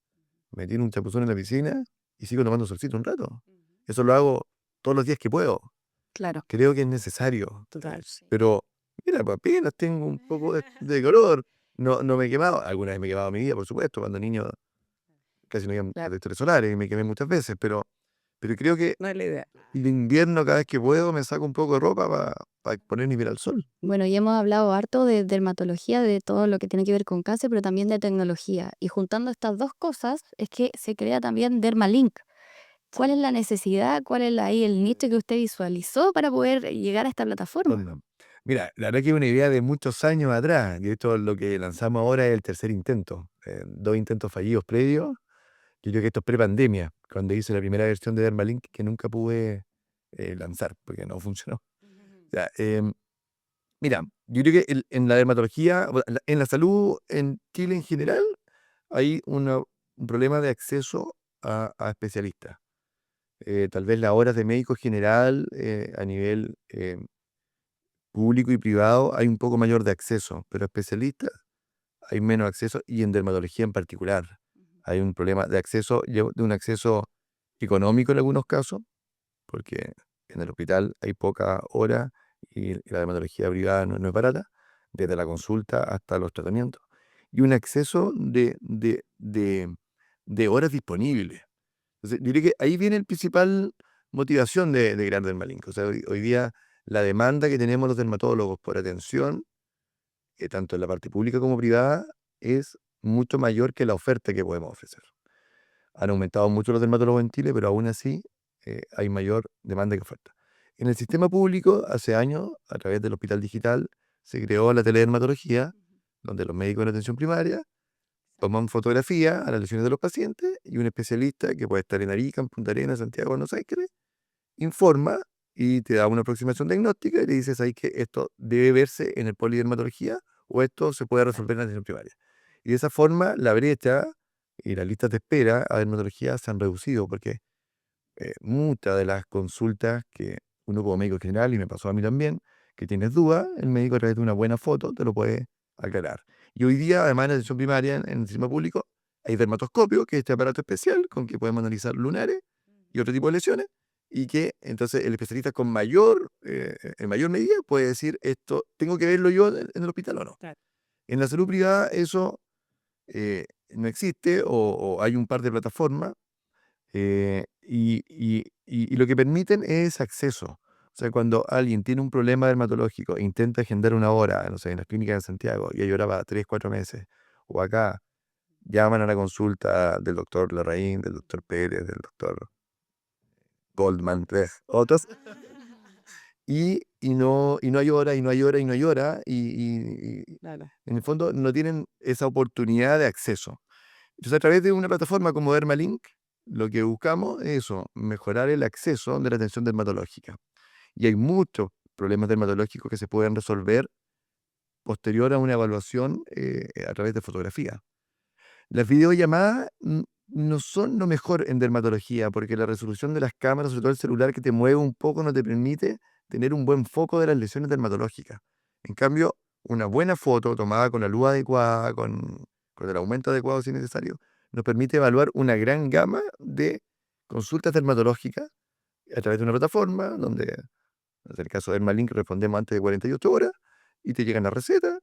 Me tiro un chapuzón en la piscina y sigo tomando solcito un rato. Eso lo hago todos los días que puedo. Claro, Creo que es necesario. total. Sí. Pero, mira, pues apenas tengo un poco de color. No me he quemado. Alguna vez me he quemado en mi vida, por supuesto. Cuando niño casi no había Claro. protectores solares y me quemé muchas veces. Pero creo que No es la idea. el invierno, cada vez que puedo, me saco un poco de ropa para poner nivel al sol. Bueno, y hemos hablado harto de dermatología, de todo lo que tiene que ver con cáncer, pero también de tecnología. Y juntando estas dos cosas es que se crea también Dermalink. ¿Cuál es la necesidad? ¿Cuál es ahí el nicho que usted visualizó para poder llegar a esta plataforma? Onda. Mira, la verdad que es una idea de muchos años atrás. Y esto lo que lanzamos ahora es el tercer intento. 2 intentos fallidos previos. Yo creo que esto es pre-pandemia, cuando hice la primera versión de Dermalink que nunca pude lanzar porque no funcionó. O sea, mira, yo creo que en la dermatología, bueno, en la salud en Chile en general, hay un problema de acceso a especialistas. Tal vez las horas de médico general a nivel público y privado hay un poco mayor de acceso, pero especialistas hay menos acceso y en dermatología en particular. Hay un problema de acceso, de un acceso económico en algunos casos, porque en el hospital hay pocas horas y la dermatología privada no es barata, desde la consulta hasta los tratamientos, y un acceso de horas disponibles. Entonces, yo creo que ahí viene el principal motivación de crear Dermalink. O sea, hoy día la demanda que tenemos los dermatólogos por atención, tanto en la parte pública como privada, es mucho mayor que la oferta que podemos ofrecer. Han aumentado mucho los dermatólogos en Chile, pero aún así hay mayor demanda que oferta. En el sistema público, hace años, a través del Hospital Digital, se creó la teledermatología, donde los médicos de atención primaria toman fotografía a las lesiones de los pacientes y un especialista que puede estar en Arica, en Punta Arenas, Santiago, Buenos Aires, informa y te da una aproximación diagnóstica y le dices ahí que esto debe verse en el polidermatología o esto se puede resolver en la atención primaria. Y de esa forma la brecha y las listas de espera a dermatología se han reducido porque muchas de las consultas que uno como médico general, y me pasó a mí también, que tienes dudas, el médico a través de una buena foto te lo puede aclarar. Y hoy día, además en la atención primaria, en el sistema público, hay dermatoscopio, que es este aparato especial con que podemos analizar lunares y otro tipo de lesiones, y que entonces el especialista en mayor medida puede decir esto, ¿tengo que verlo yo en el hospital o no? Claro. En la salud privada eso no existe o hay un par de plataformas y lo que permiten es acceso. O sea, cuando alguien tiene un problema dermatológico e intenta agendar una hora, no sé, en las clínicas de Santiago, y hay hora para 3, 4 meses, o acá, llaman a la consulta del doctor Larraín, del doctor Pérez, del doctor Goldman, otros, y no hay hora, y no hay hora, y no hay hora, y Claro. en el fondo no tienen esa oportunidad de acceso. Entonces, a través de una plataforma como Dermalink, lo que buscamos es eso, mejorar el acceso de la atención dermatológica. Y hay muchos problemas dermatológicos que se pueden resolver posterior a una evaluación a través de fotografía. Las videollamadas no son lo mejor en dermatología, porque la resolución de las cámaras, sobre todo el celular que te mueve un poco, no te permite tener un buen foco de las lesiones dermatológicas. En cambio, una buena foto tomada con la luz adecuada, con el aumento adecuado si es necesario, nos permite evaluar una gran gama de consultas dermatológicas a través de una plataforma donde, en el caso de Dermalink, respondemos antes de 48 horas y te llegan las recetas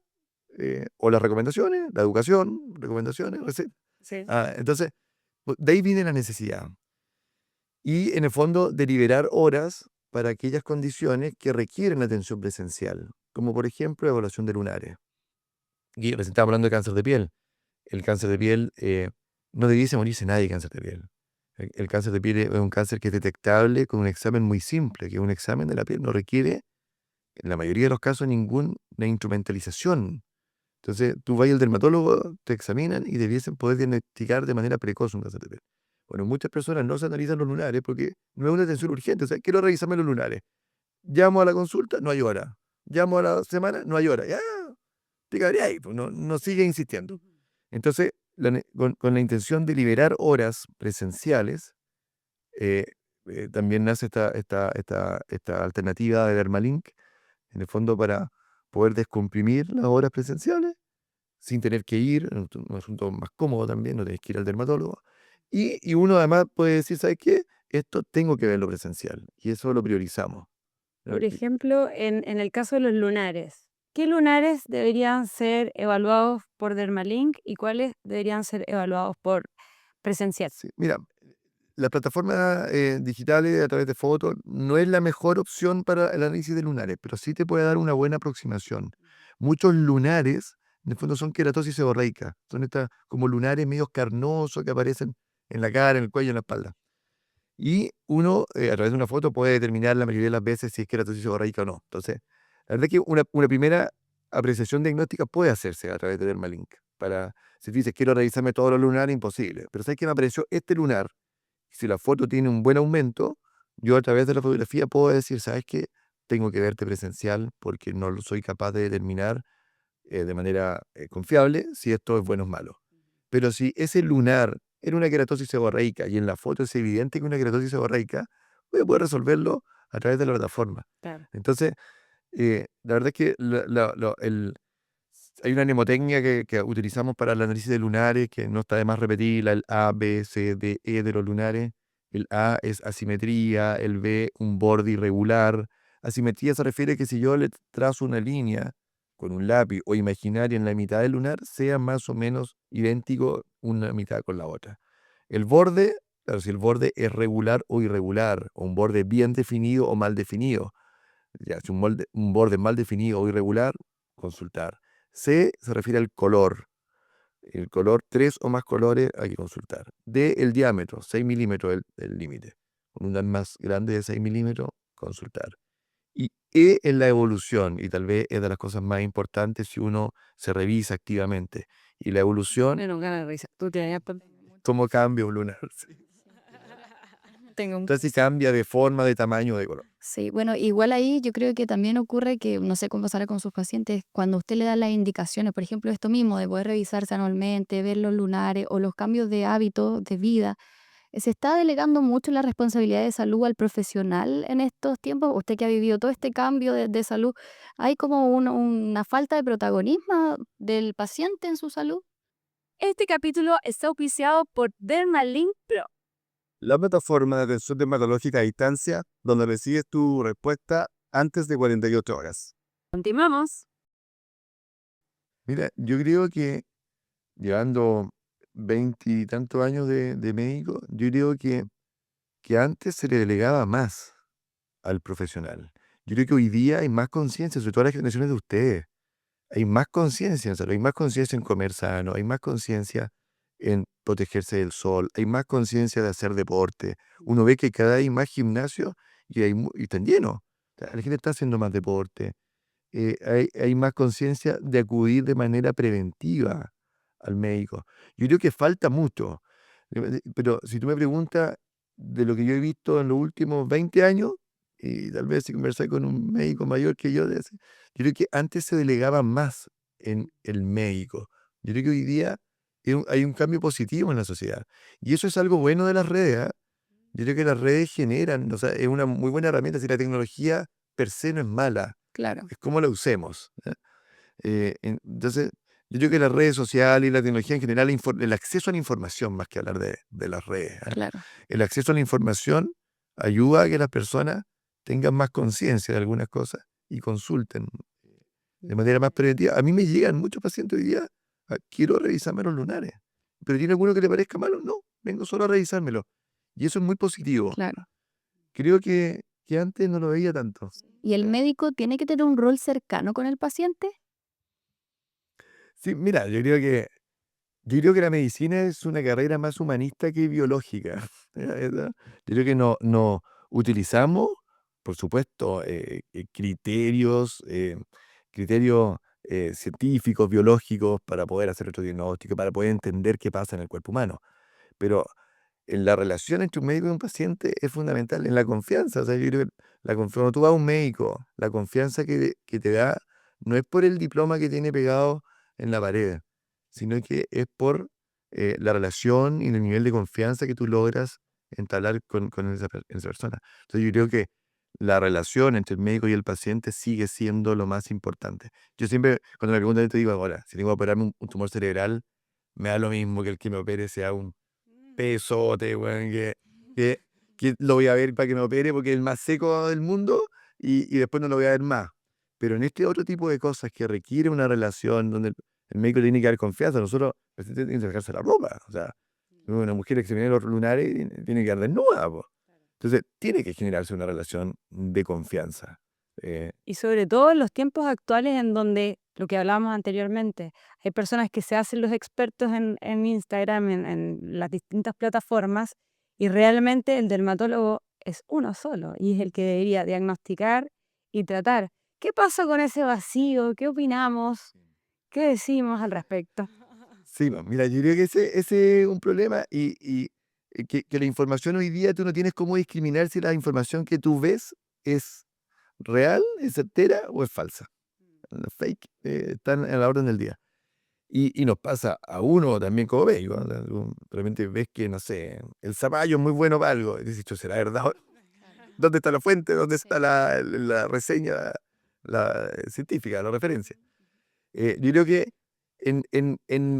o las recomendaciones, la educación, recomendaciones, recetas. Sí. Entonces, de ahí viene la necesidad. Y en el fondo de liberar horas para aquellas condiciones que requieren atención presencial, como por ejemplo evaluación de lunares. Y recién estaba hablando de cáncer de piel. El cáncer de piel, no debiese morirse nadie de cáncer de piel. El cáncer de piel es un cáncer que es detectable con un examen muy simple, que un examen de la piel no requiere, en la mayoría de los casos, ninguna instrumentalización. Entonces, tú vas al dermatólogo, te examinan y debiesen poder diagnosticar de manera precoz un cáncer de piel. Bueno, muchas personas no se analizan los lunares porque no es una atención urgente. O sea, quiero revisarme los lunares. Llamo a la consulta, no hay hora. Llamo a la semana, no hay hora. Ya, te quedaría ahí, pues no sigue insistiendo. Entonces, con la intención de liberar horas presenciales, eh, también nace esta alternativa de Dermalink, en el fondo para poder descomprimir las horas presenciales sin tener que ir, un asunto más cómodo también, no tenés que ir al dermatólogo. Y uno además puede decir, ¿sabes qué? Esto tengo que verlo presencial, y eso lo priorizamos. Por ejemplo, en el caso de los lunares, ¿qué lunares deberían ser evaluados por Dermalink y cuáles deberían ser evaluados por presencial? Sí, mira, las plataformas digitales a través de fotos no es la mejor opción para el análisis de lunares, pero sí te puede dar una buena aproximación. Muchos lunares, en el fondo, son queratosis seborreica. Son estas como lunares medio carnosos que aparecen en la cara, en el cuello, en la espalda. Y uno, a través de una foto, puede determinar la mayoría de las veces si es queratosis seborreica o no. Entonces, la verdad es que una primera apreciación diagnóstica puede hacerse a través de Dermalink. Si tú dices, quiero revisarme todos los lunares, imposible. Pero ¿sabes qué me apareció este lunar? Si la foto tiene un buen aumento, yo a través de la fotografía puedo decir, ¿sabes qué? Tengo que verte presencial porque no lo soy capaz de determinar de manera confiable si esto es bueno o malo. Pero si ese lunar era una queratosis seborreica y en la foto es evidente que es una queratosis seborreica, voy a poder resolverlo a través de la plataforma. Claro. Entonces, la verdad es que hay una mnemotecnia que utilizamos para el análisis de lunares, que no está de más repetirla: el A, B, C, D, E de los lunares. El A es asimetría, el B un borde irregular. Asimetría se refiere a que si yo le trazo una línea con un lápiz o imaginaria en la mitad del lunar, sea más o menos idéntico una mitad con la otra. El borde, claro, si el borde es regular o irregular, o un borde bien definido o mal definido. Ya, si un borde mal definido o irregular, consultar. C se refiere al color. El color, 3 o más colores, hay que consultar. D, el diámetro, 6 milímetros el límite. Con un lunar más grande de 6 milímetros, consultar. Y E es la evolución, y tal vez es de las cosas más importantes si uno se revisa activamente. Y la evolución, Menos ganas de revisar. Tú tienes ¿cómo cambia un lunar? Tengo un... Entonces cambia de forma, de tamaño, de color. Sí, bueno, igual ahí yo creo que también ocurre que, no sé cómo pasará con sus pacientes, cuando usted le da las indicaciones, por ejemplo, esto mismo de poder revisarse anualmente, ver los lunares o los cambios de hábito de vida, ¿se está delegando mucho la responsabilidad de salud al profesional en estos tiempos? Usted que ha vivido todo este cambio de salud, ¿hay como una falta de protagonismo del paciente en su salud? Este capítulo está auspiciado por Dermalink Pro. La plataforma de atención dermatológica a distancia, donde recibes tu respuesta antes de 48 horas. Continuamos. Mira, yo creo que llevando 20 y tantos años de médico, yo creo que antes se le delegaba más al profesional. Yo creo que hoy día hay más conciencia, sobre todo las generaciones de ustedes. Hay más conciencia en salud, hay más conciencia en comer sano, hay más conciencia en protegerse del sol, hay más conciencia de hacer deporte. Uno ve que cada vez hay más gimnasios y están llenos. O sea, la gente está haciendo más deporte. Hay más conciencia de acudir de manera preventiva al médico. Yo creo que falta mucho. Pero si tú me preguntas de lo que yo he visto en los últimos 20 años, y tal vez si conversé con un médico mayor que yo creo que antes se delegaba más en el médico. Yo creo que hoy día hay un cambio positivo en la sociedad. Y eso es algo bueno de las redes, ¿ah? Yo creo que las redes generan, o sea, es una muy buena herramienta. Si la tecnología per se no es mala, Claro, es cómo la usemos. Entonces, yo creo que las redes sociales y la tecnología en general, el acceso a la información, más que hablar de las redes, claro. el acceso a la información ayuda a que las personas tengan más conciencia de algunas cosas y consulten de manera más preventiva. A mí me llegan muchos pacientes hoy día: quiero revisarme los lunares, pero ¿tiene alguno que le parezca malo? No, vengo solo a revisármelo. Y eso es muy positivo. Claro. Creo que que antes no lo veía tanto. ¿Y el médico tiene que tener un rol cercano con el paciente? Sí, mira, yo creo que la medicina es una carrera más humanista que biológica. ¿Verdad? Yo creo que no utilizamos, por supuesto, criterios científicos, biológicos, para poder hacer nuestro diagnóstico, para poder entender qué pasa en el cuerpo humano. Pero en la relación entre un médico y un paciente es fundamental, en la confianza. O sea, yo creo que cuando tú vas a un médico, la confianza que te da no es por el diploma que tiene pegado en la pared, sino que es por la relación y el nivel de confianza que tú logras entablar con esa persona. Entonces yo creo que la relación entre el médico y el paciente sigue siendo lo más importante. Yo siempre, cuando me preguntan, te digo, ahora, si tengo que operarme un tumor cerebral, me da lo mismo que el que me opere sea un pesote, weón, que, que lo voy a ver para que me opere porque es el más seco del mundo y después no lo voy a ver más. Pero en este otro tipo de cosas que requiere una relación donde el médico tiene que dar confianza, nosotros, el paciente tiene que sacarse la ropa. O sea, una mujer que se viene los lunares tiene que quedar desnuda, po. Entonces, tiene que generarse una relación de confianza. Y sobre todo en los tiempos actuales en donde, lo que hablábamos anteriormente, hay personas que se hacen los expertos en Instagram, en las distintas plataformas, y realmente el dermatólogo es uno solo y es el que debería diagnosticar y tratar. ¿Qué pasa con ese vacío? ¿Qué opinamos? ¿Qué decimos al respecto? Sí, pues, mira, yo creo que ese es un problema y que la información hoy día tú no tienes cómo discriminar si la información que tú ves es real, es certera o es falsa. Los fake están a la orden del día. Y nos pasa a uno también como médico, ¿no? O sea, tú de repente ves que, no sé, el zapallo es muy bueno para algo. Y dices, "Chu, ¿será verdad? ¿Dónde está la fuente? ¿Dónde está la reseña científica, la referencia?" Yo creo que en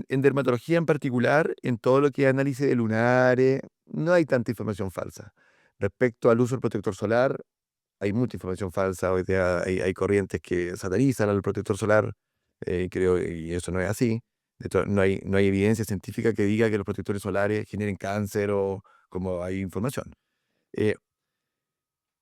dermatología en particular, en todo lo que es análisis de lunares, no hay tanta información falsa. Respecto al uso del protector solar, hay mucha información falsa. Hoy día hay corrientes que satanizan al protector solar, creo, y eso no es así. De hecho, no hay evidencia científica que diga que los protectores solares generen cáncer o como hay información. Eh,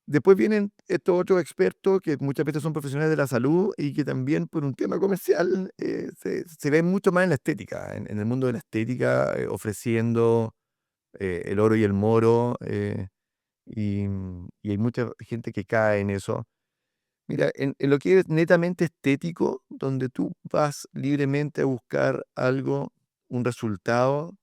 Después vienen estos otros expertos que muchas veces son profesionales de la salud y que también por un tema comercial se ven mucho más en la estética, en el mundo de la estética, ofreciendo el oro y el moro, y hay mucha gente que cae en eso. Mira, en lo que es netamente estético, donde tú vas libremente a buscar algo, un resultado,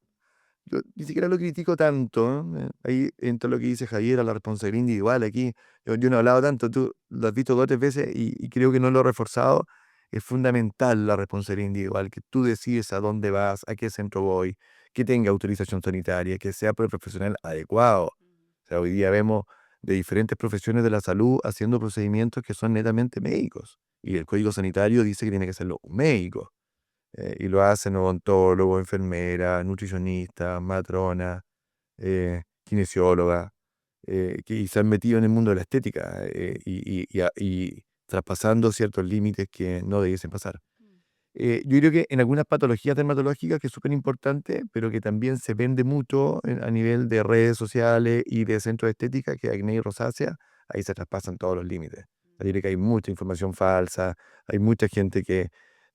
yo ni siquiera lo critico tanto, ¿no? Ahí entra lo que dice Javier, a la responsabilidad individual. Aquí yo no he hablado tanto, tú lo has visto 2 o 3 veces y creo que no lo he reforzado. Es fundamental la responsabilidad individual, que tú decides a dónde vas, a qué centro voy, que tenga autorización sanitaria, que sea por el profesional adecuado. O sea, hoy día vemos de diferentes profesiones de la salud haciendo procedimientos que son netamente médicos. Y el código sanitario dice que tiene que hacerlo un médico. Y lo hacen odontólogo, enfermera, nutricionista, matrona, kinesióloga, que se han metido en el mundo de la estética, y traspasando ciertos límites que no debiesen pasar. Yo creo que en algunas patologías dermatológicas que es súper importante, pero que también se vende mucho a nivel de redes sociales y de centros de estética, que acné y rosácea, ahí se traspasan todos los límites. Yo creo que hay mucha información falsa, hay mucha gente que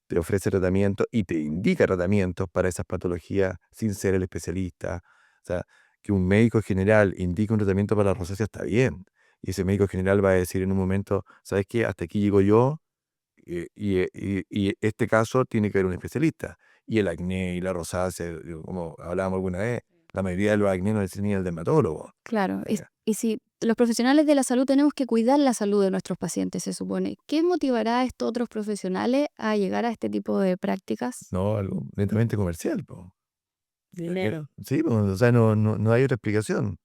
te ofrece tratamiento y te indica tratamientos para esas patologías sin ser el especialista. O sea, que un médico general indique un tratamiento para la rosácea está bien. Y ese médico general va a decir en un momento, ¿sabes qué? Hasta aquí llego yo, y este caso tiene que ver un especialista. Y el acné y la rosácea, como hablábamos alguna vez, la mayoría de los acné no es ni el dermatólogo. Claro, Eh, y si los profesionales de la salud tenemos que cuidar la salud de nuestros pacientes, se supone, ¿qué motivará a estos otros profesionales a llegar a este tipo de prácticas? no, algo netamente comercial, po. Dinero. Sí, po, o sea, no hay otra explicación.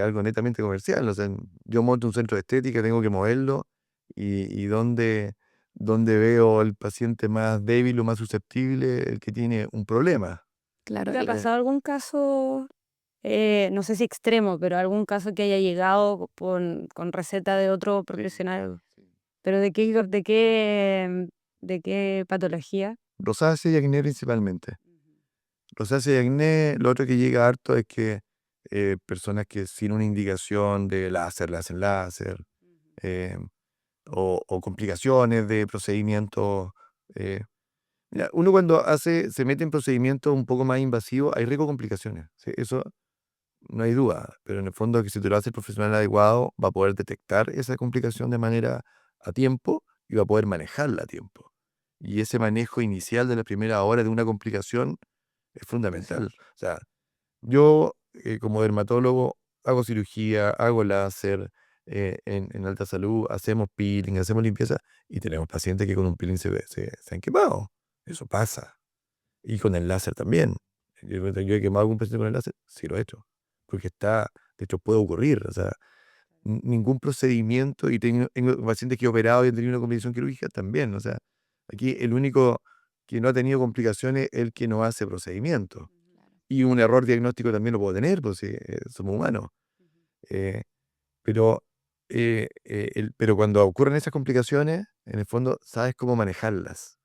Algo netamente comercial. O sea, yo monto un centro de estética, tengo que moverlo y donde veo al paciente más débil o más susceptible, el que tiene un problema. Claro, ¿Te ha y pasado algún caso, no sé si extremo, pero algún caso que haya llegado con receta de otro profesional? ¿Pero de qué patología? Rosácea y acné principalmente. Rosácea y acné, lo otro que llega harto es que personas que sin una indicación de láser le hacen láser, eh, o complicaciones de procedimientos. eh, Mira, uno cuando se mete en procedimientos un poco más invasivos, hay riesgo de complicaciones. ¿Sí? Eso no hay duda, pero en el fondo que si tú lo haces el profesional adecuado, va a poder detectar esa complicación de manera a tiempo y va a poder manejarla a tiempo. Y ese manejo inicial de la primera hora de una complicación es fundamental. O sea, yo como dermatólogo hago cirugía, hago láser, en alta salud, hacemos peeling, hacemos limpieza y tenemos pacientes que con un peeling se han quemado. Eso pasa. Y con el láser también. Yo he quemado a algún paciente con el láser, sí lo he hecho. Porque de hecho puede ocurrir. O sea, ningún procedimiento, y tengo pacientes que he operado y han tenido una complicación quirúrgica también. O sea, aquí el único que no ha tenido complicaciones es el que no hace procedimiento. Y un error diagnóstico también lo puedo tener, pues sí, somos humanos. Eh, pero, pero cuando ocurren esas complicaciones, en el fondo sabes cómo manejarlas.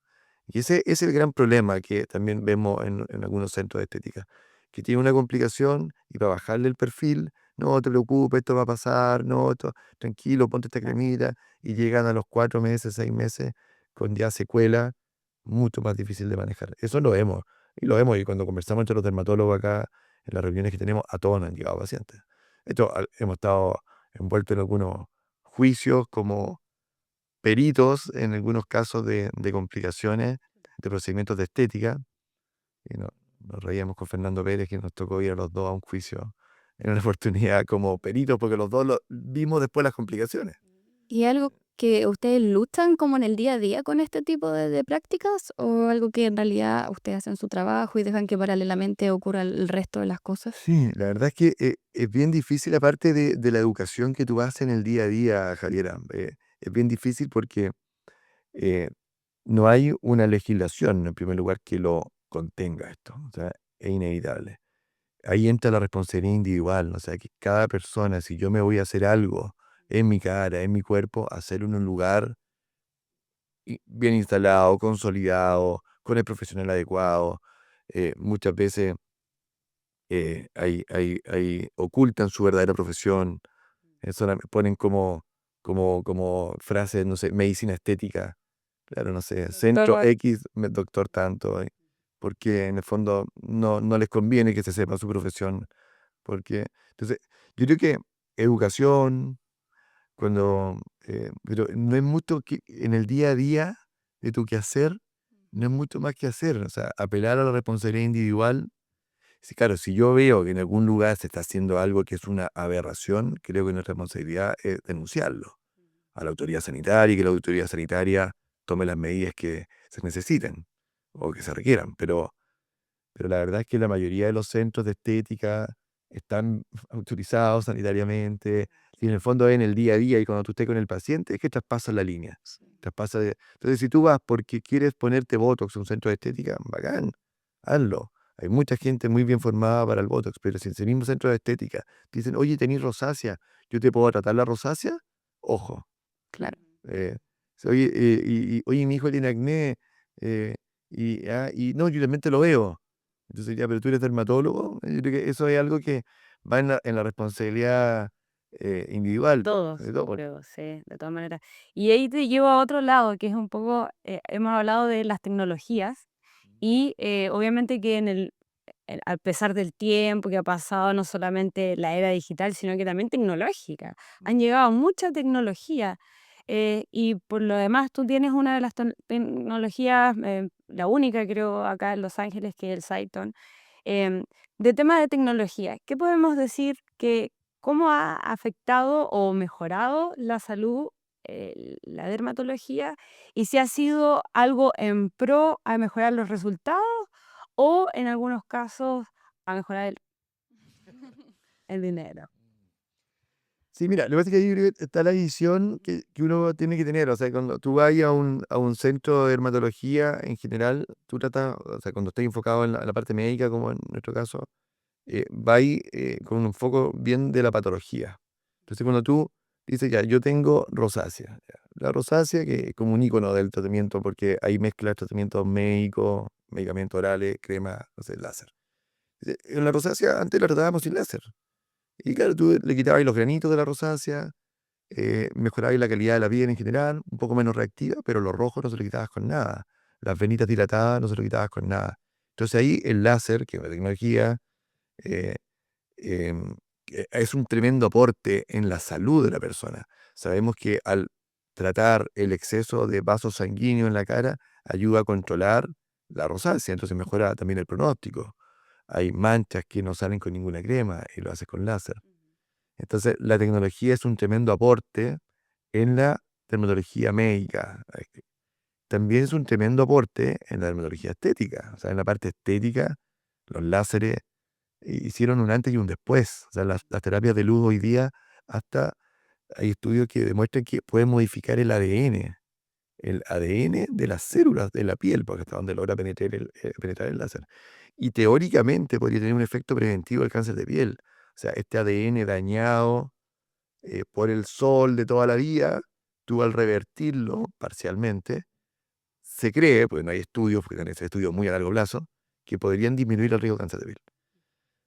Y ese es el gran problema que también vemos en algunos centros de estética, que tiene una complicación y para bajarle el perfil, no te preocupes, esto va a pasar, no, tranquilo, ponte esta cremita, y llegan a los 4 meses, 6 meses con ya secuela, mucho más difícil de manejar. Eso y cuando conversamos entre los dermatólogos acá, en las reuniones que tenemos, a todos nos han llegado pacientes. Hemos estado envueltos en algunos juicios como peritos en algunos casos de complicaciones, de procedimientos de estética. Y nos reíamos con Fernando Pérez, que nos tocó ir a los dos a un juicio en una oportunidad como peritos, porque los dos vimos después las complicaciones. ¿Y algo que ustedes luchan como en el día a día con este tipo de prácticas o algo que en realidad ustedes hacen su trabajo y dejan que paralelamente ocurra el resto de las cosas? Sí, la verdad es que es bien difícil, aparte de la educación que tú haces en el día a día, Javiera. Es bien difícil porque eh, no hay una legislación, en primer lugar, que lo contenga esto. O sea, es inevitable. Ahí entra la responsabilidad individual, o sea, que cada persona, si yo me voy a hacer algo en mi cara, en mi cuerpo, hacerlo en un lugar bien instalado, consolidado, con el profesional adecuado. Muchas veces ocultan su verdadera profesión, ponen como frases, no sé, medicina estética, claro, no sé, centro Doctor, X, doctor tanto, porque en el fondo no les conviene que se sepa su profesión. Entonces, yo creo que educación, pero no es mucho que en el día a día de tu quehacer, no es mucho más que hacer, o sea, apelar a la responsabilidad individual. Sí, claro, si yo veo que en algún lugar se está haciendo algo que es una aberración, creo que nuestra responsabilidad es denunciarlo a la autoridad sanitaria y que la autoridad sanitaria tome las medidas que se necesiten o que se requieran. Pero la verdad es que la mayoría de los centros de estética están autorizados sanitariamente y en el fondo es en el día a día y cuando tú estés con el paciente es que traspasas la línea. Entonces, si tú vas porque quieres ponerte Botox en un centro de estética, bacán, hazlo. Hay mucha gente muy bien formada para el Botox, pero si en ese mismo centro de estética te dicen, oye, tenés rosácea, ¿yo te puedo tratar la rosácea? Ojo. Claro. eh, oye, oye, mi hijo tiene acné, eh, y no, yo realmente lo veo. Entonces, ya, pero tú eres dermatólogo. Yo creo que eso es algo que va en la responsabilidad individual, todos, de yo todos. creo, sí, de todas maneras. Y ahí te llevo a otro lado, que es un poco, hemos hablado de las tecnologías y obviamente que a pesar del tiempo que ha pasado, no solamente la era digital, sino que también tecnológica, han llegado mucha tecnología. Y por lo demás, tú tienes una de las tecnologías, la única creo acá en Los Ángeles, que es el Sciton. Em, de tema de tecnología, ¿qué podemos decir que cómo ha afectado o mejorado la salud, la dermatología? Y si ha sido algo en pro a mejorar los resultados o en algunos casos a mejorar el dinero. Sí, mira, lo que pasa es que ahí yo creo que está la visión que uno tiene que tener. O sea, cuando tú vas a un centro de dermatología en general, tú tratas, o sea, cuando estás enfocado en la parte médica, como en nuestro caso, vas ahí, con un foco bien de la patología. Entonces, cuando tú dices, ya, yo tengo rosácea, ya, la rosácea que es como un icono del tratamiento, porque ahí mezclas tratamientos médicos, medicamentos orales, crema, no sé, láser. En la rosácea antes la tratábamos sin láser. Y claro, tú le quitabas los granitos de la rosácea, mejorabas la calidad de la piel en general, un poco menos reactiva, pero los rojos no se lo quitabas con nada. Las venitas dilatadas no se lo quitabas con nada. Entonces ahí el láser, que es una tecnología, eh, em, es un tremendo aporte en la salud de la persona. Sabemos que al tratar el exceso de vasos sanguíneos en la cara, ayuda a controlar la rosácea, entonces mejora también el pronóstico. Hay manchas que no salen con ninguna crema y lo haces con láser. Entonces, la tecnología es un tremendo aporte en la dermatología médica. También es un tremendo aporte en la dermatología estética. O sea, en la parte estética, los láseres hicieron un antes y un después. O sea, las terapias de luz hoy día, hasta hay estudios que demuestran que pueden modificar el ADN de las células de la piel, porque hasta donde logra penetrar el láser. Y teóricamente podría tener un efecto preventivo del cáncer de piel. O sea, este ADN dañado por el sol de toda la vida, tú al revertirlo parcialmente, se cree, porque no hay estudios, porque no hay estudios muy a largo plazo, que podrían disminuir el riesgo de cáncer de piel.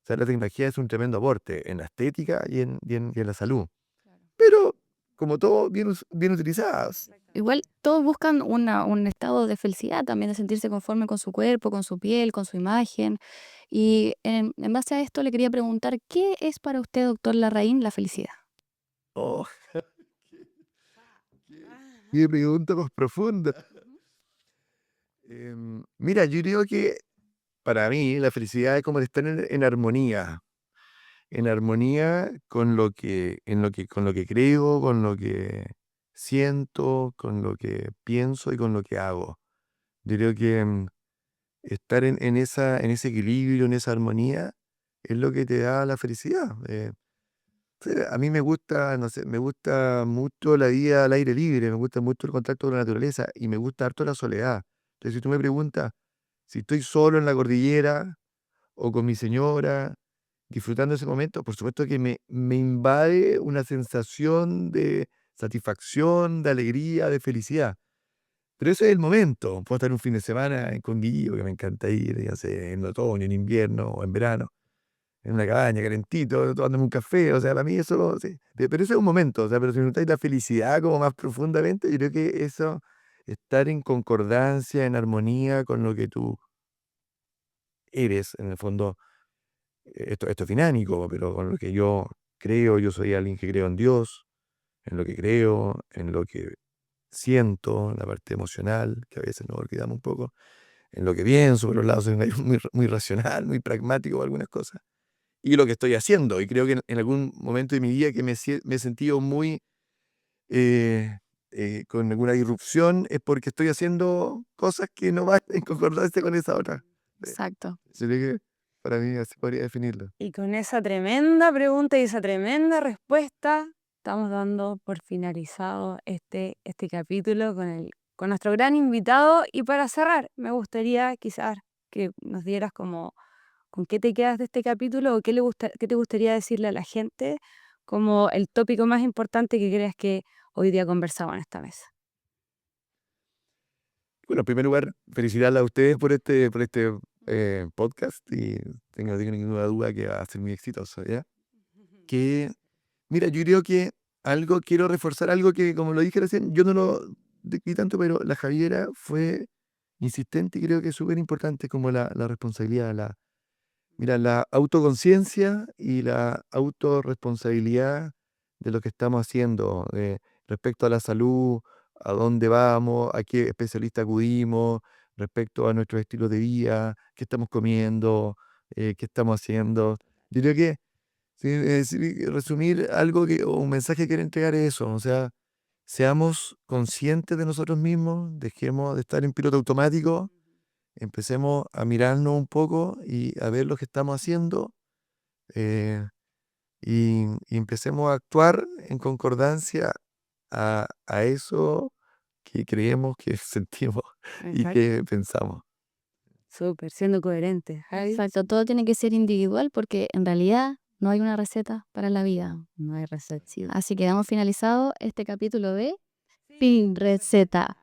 O sea, la tecnología es un tremendo aporte en la estética y en la salud. Pero, como todo, bien utilizadas. Igual todos buscan un estado de felicidad también, de sentirse conforme con su cuerpo, con su piel, con su imagen. Y en base a esto le quería preguntar, ¿qué es para usted, doctor Larraín, la felicidad? Oh, qué pregunta más profunda. Mira, yo creo que para mí la felicidad es como de estar en armonía con lo que creo, con lo que siento, con lo que pienso y con lo que hago. Yo creo que estar en ese equilibrio, en esa armonía, es lo que te da la felicidad. Sí, a mí me gusta, no sé, me gusta mucho la vida al aire libre, me gusta mucho el contacto con la naturaleza y me gusta harto la soledad. Entonces, si tú me preguntas si estoy solo en la cordillera o con mi señora, disfrutando ese momento, por supuesto que me invade una sensación de satisfacción, de alegría, de felicidad. Pero ese es el momento. Puedo estar un fin de semana en Conguillo, que me encanta ir, ya sé, en otoño, en invierno o en verano, en una cabaña, calentito, tomándome un café. O sea, para mí eso, sí. Pero ese es un momento. O sea, pero si notáis la felicidad como más profundamente, yo creo que eso, estar en concordancia, en armonía con lo que tú eres, en el fondo, esto es dinámico, pero con lo que yo creo, yo soy alguien que creo en Dios, en lo que creo, en lo que siento, la parte emocional, que a veces nos olvidamos un poco, en lo que pienso, por los lados soy muy racional, muy pragmático para algunas cosas, y lo que estoy haciendo. Y creo que en algún momento de mi vida que me he sentido muy eh, con alguna irrupción es porque estoy haciendo cosas que no van en concordancia con esa otra. Exacto. Yo creo que para mí así podría definirlo. Y con esa tremenda pregunta y esa tremenda respuesta, estamos dando por finalizado este capítulo con nuestro gran invitado. Y para cerrar, me gustaría quizás que nos dieras como con qué te quedas de este capítulo o qué te gustaría decirle a la gente como el tópico más importante que creas que hoy día conversamos en esta mesa. Bueno, en primer lugar, felicitarla a ustedes por este podcast y no tengo ninguna duda que va a ser muy exitoso, ¿ya? Que, mira, yo creo que quiero reforzar algo que, como lo dije recién, yo no lo di tanto, pero la Javiera fue insistente y creo que es súper importante como la responsabilidad, mira, la autoconciencia y la autorresponsabilidad de lo que estamos haciendo respecto a la salud, a dónde vamos, a qué especialista acudimos, respecto a nuestros estilos de vida, qué estamos comiendo, qué estamos haciendo. Yo creo que sí, resumir algo o un mensaje que quiero entregar es eso, o sea, seamos conscientes de nosotros mismos, dejemos de estar en piloto automático, empecemos a mirarnos un poco y a ver lo que estamos haciendo eh, y empecemos a actuar en concordancia a eso que creemos, que sentimos y Exacto. que pensamos. Súper, siendo coherente. Javi. Exacto, todo tiene que ser individual porque en realidad no hay una receta para la vida. No hay recepción. Así que damos finalizado este capítulo de Sin Receta.